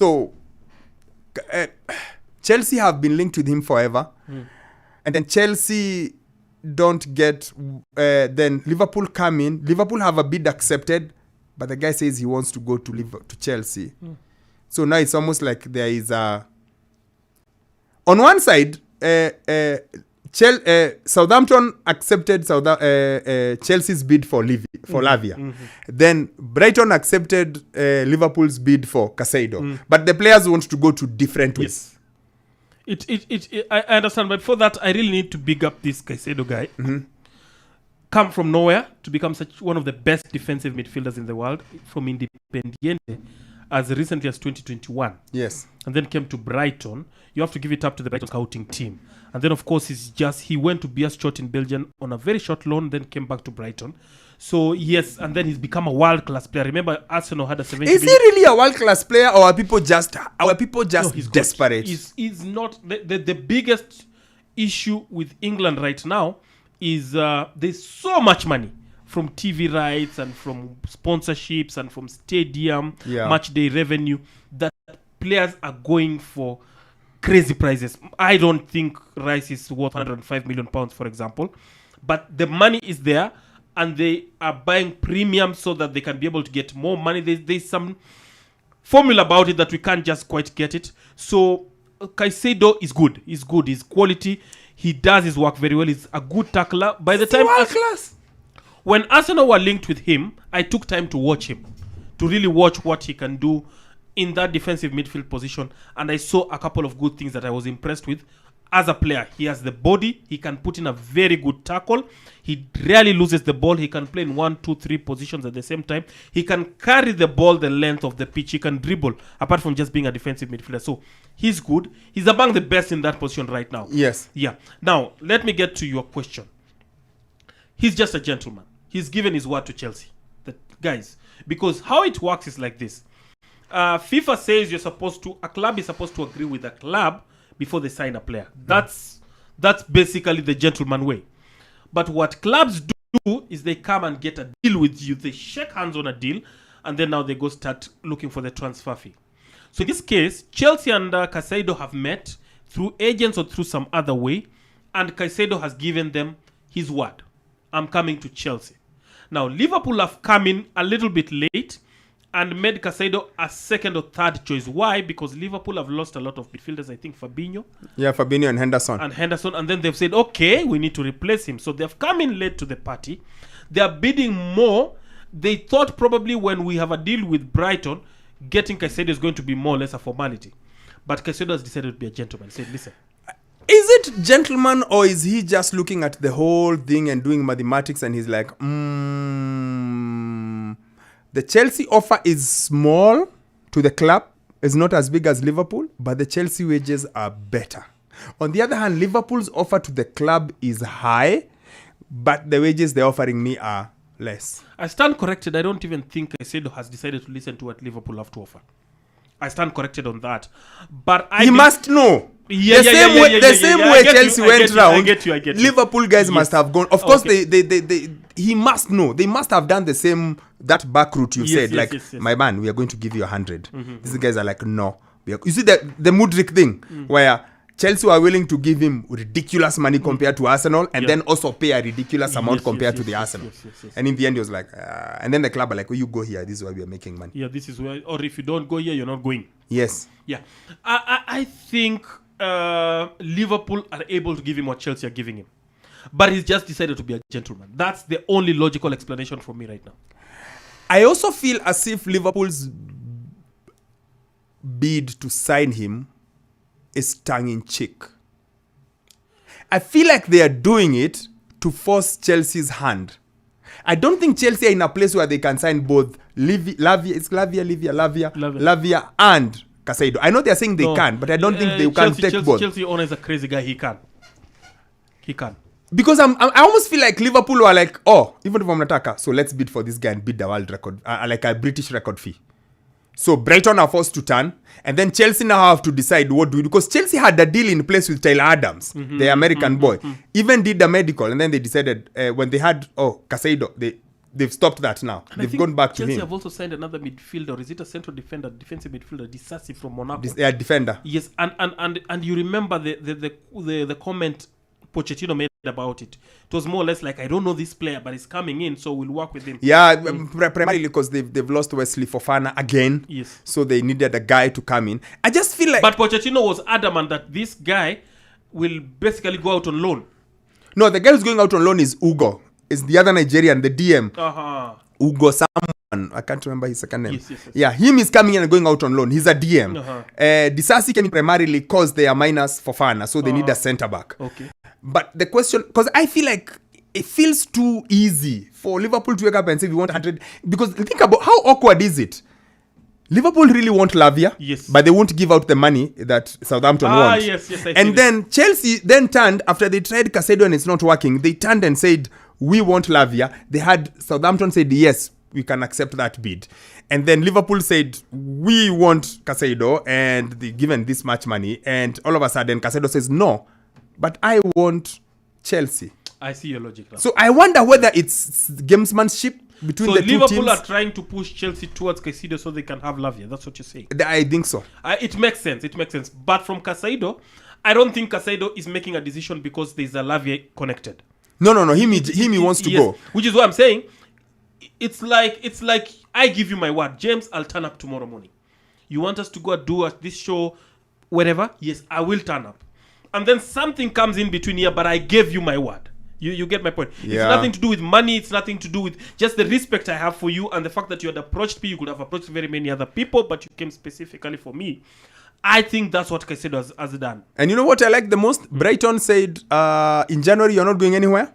So, Chelsea have been linked with him forever. And then Chelsea don't get... then Liverpool come in. Liverpool have a bid accepted. But the guy says he wants to go to Chelsea. So now it's almost like there is a... On one side, Southampton accepted Chelsea's bid for Lavia. Then Brighton accepted Liverpool's bid for Caicedo. But the players want to go to different ways. I understand, but before that, I really need to big up this Caicedo guy. Come from nowhere to become such one of the best defensive midfielders in the world from Independiente as recently as 2021. Yes. And then came to Brighton. You have to give it up to the Brighton scouting team. And then, of course, he went to Beerschot in Belgium on a very short loan, then came back to Brighton. So, yes, and then he's become a world-class player. Remember, Arsenal had a 70 Is he really a world-class player, or are people just he's desperate? He's not. The biggest issue with England right now is there's so much money from TV rights and from sponsorships and from stadium, match day revenue, that players are going for crazy prices. I don't think Rice is worth £105 million, for example. But the money is there, and they are buying premium so that they can be able to get more money. There's some formula about it that we can't just quite get it. So Caicedo is good. He's good. He's quality. He does his work very well. He's a good tackler. By the time when Arsenal were linked with him, I took time to watch him, to really watch what he can do in that defensive midfield position. And I saw a couple of good things that I was impressed with. As a player, he has the body. He can put in a very good tackle. He rarely loses the ball. He can play in 1, 2, 3 positions at the same time. He can carry the ball the length of the pitch. He can dribble, apart from just being a defensive midfielder. So he's good. He's among the best in that position right now. Yes. Yeah. Now, let me get to your question. He's just a gentleman. He's given his word to Chelsea. Guys, because how it works is like this. FIFA says a club is supposed to agree with a club before they sign a player. That's basically the gentleman way. But what clubs do is they come and get a deal with you. They shake hands on a deal, and then now they go start looking for the transfer fee. So in this case, Chelsea and Caicedo have met through agents or through some other way, and Caicedo has given them his word. I'm coming to Chelsea. Now, Liverpool have come in a little bit late and made Caicedo a second or third choice. Why? Because Liverpool have lost a lot of midfielders. I think Fabinho. Yeah, Fabinho and Henderson. And then they've said, okay, we need to replace him. So they've come in late to the party. They are bidding more. They thought probably when we have a deal with Brighton, getting Caicedo is going to be more or less a formality. But Caicedo has decided to be a gentleman. He said, listen. Is it gentleman, or is he just looking at the whole thing and doing mathematics, and he's like, the Chelsea offer is small to the club. It's not as big as Liverpool, but the Chelsea wages are better. On the other hand, Liverpool's offer to the club is high, but the wages they're offering me are less. I stand corrected. I don't even think Caicedo has decided to listen to what Liverpool have to offer. I stand corrected on that. But he must know. The same way Chelsea went round. I get you. Liverpool guys must have gone. Of course, he must know. They must have done the same, that back route you said. My man, we are going to give you 100. These guys are like, no. You see the Mudryk thing, where Chelsea are willing to give him ridiculous money compared to Arsenal, and then also pay a ridiculous amount compared to the Arsenal. And in the end, he was like, and then the club are like, you go here. This is why we are making money. Yeah, this is where, or if you don't go here, you're not going. Yes. Yeah. I think Liverpool are able to give him what Chelsea are giving him. But he's just decided to be a gentleman. That's the only logical explanation for me right now. I also feel as if Liverpool's bid to sign him is tongue-in-cheek. I feel like they are doing it to force Chelsea's hand. I don't think Chelsea are in a place where they can sign both Lavia and Caicedo. I know they are saying they can, but I don't think they can take both. Chelsea owner is a crazy guy. He can. Because I almost feel like Liverpool were like, even if I'm an attacker, so let's bid for this guy and bid the world record, like a British record fee. So Brighton are forced to turn, and then Chelsea now have to decide what do we do. Because Chelsea had a deal in place with Tyler Adams, the American boy. Even did the medical, and then they decided when they had Caicedo, they've stopped that now. And they've gone back Chelsea to him. have also signed another midfielder, or is it a central defender, defensive midfielder, Disasi from Monaco? Defender. Yes, and you remember the comment Pochettino made about it. It was more or less like, I don't know this player, but he's coming in, so we'll work with him. Yeah, primarily because they've lost Wesley Fofana again. Yes. So they needed a guy to come in. I just feel like... But Pochettino was adamant that this guy will basically go out on loan. No, the guy who's going out on loan is Ugo. Is the other Nigerian, the DM. Ugo someone. I can't remember his second name. Yes. Yeah, him is coming in and going out on loan. He's a DM. Disasi can primarily cause they are minus Fofana, so they need a centre back. Okay. But the question, because I feel like it feels too easy for Liverpool to wake up and say we want 100. Because think about how awkward is it? Liverpool really want Lavia, yes, but they won't give out the money that Southampton want. Yes, and then Chelsea then turned, after they tried Caicedo and it's not working, they turned and said, we want Lavia. They had Southampton said, yes, we can accept that bid. And then Liverpool said, we want Caicedo, and they given this much money. And all of a sudden, Caicedo says, no, but I want Chelsea. I see your logic now. So I wonder whether it's gamesmanship between the two teams. So Liverpool are trying to push Chelsea towards Caicedo so they can have Lavia. That's what you're saying. I think so. It makes sense. But from Caicedo, I don't think Caicedo is making a decision because there's a Lavia connected. No. He wants to go. Which is what I'm saying. It's like I give you my word. James, I'll turn up tomorrow morning. You want us to go do this show, whatever? Yes, I will turn up. And then something comes in between here, but I gave you my word. You get my point. Yeah. It's nothing to do with money. It's nothing to do with just the respect I have for you and the fact that you had approached me. You could have approached very many other people, but you came specifically for me. I think that's what Caicedo has done. And you know what I like the most? Brighton said in January you're not going anywhere.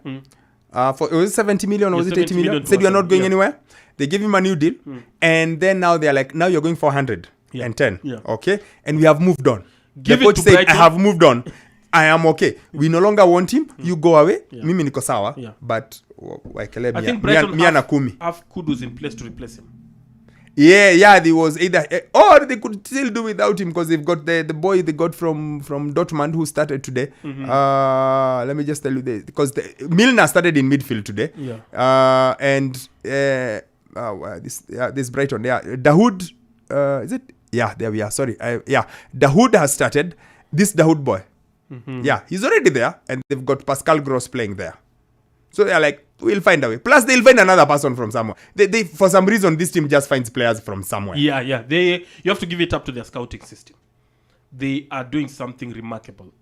Was it 70 million or was it 80 million? Said you're not going anywhere. They gave him a new deal. And then now they're like, now you're going for 110. Yeah. Okay? And we have moved on. Give the coach it to said, Brighton. I have moved on. I am okay. We no longer want him. You go away. Mimi niko sawa. But I think Brighton have kudos in place to replace him. Yeah, there was either or they could still do without him because they've got the boy they got from Dortmund who started today. Let me just tell you this because Milner started in midfield today. This Brighton. Dahoud is it? Yeah, there we are. Sorry. Dahoud has started. This Dahoud boy. Yeah, he's already there, and they've got Pascal Gross playing there. So they're like, we'll find a way. Plus, they'll find another person from somewhere. They for some reason, this team just finds players from somewhere. Yeah. You have to give it up to their scouting system. They are doing something remarkable.